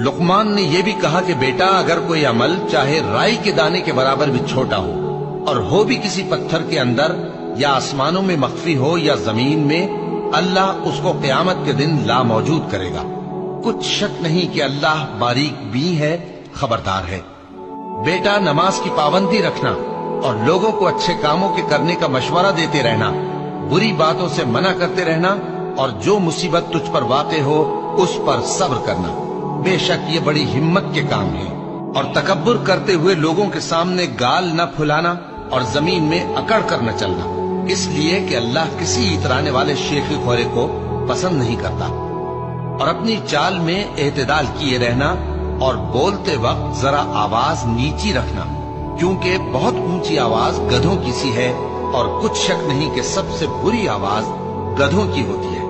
लुकमान ने यह भी कहा कि बेटा, अगर कोई अमल चाहे राई के दाने के बराबर भी छोटा हो और हो भी किसी पत्थर के अंदर या आसमानों में मख्फी हो या जमीन में, अल्लाह उसको क़यामत के दिन ला मौजूद करेगा। कुछ शक नहीं कि अल्लाह बारीक बीन है, खबरदार है। बेटा, नमाज की पाबंदी रखना और लोगों को अच्छे कामों के करने का मशवरा देते रहना, बुरी बातों से मना करते रहना और जो मुसीबत तुझ पर वाक़े हो उस पर सब्र करना। बेशक ये बड़ी हिम्मत के काम है। और तकब्बुर करते हुए लोगों के सामने गाल न फुलाना और जमीन में अकड़ कर न चलना, इसलिए कि अल्लाह किसी इतराने वाले शेखी खोरे को पसंद नहीं करता। और अपनी चाल में एतदाल किए रहना और बोलते वक्त जरा आवाज नीची रखना, क्योंकि बहुत ऊंची आवाज गधों की सी है और कुछ शक नहीं कि सबसे बुरी आवाज गधों की होती है।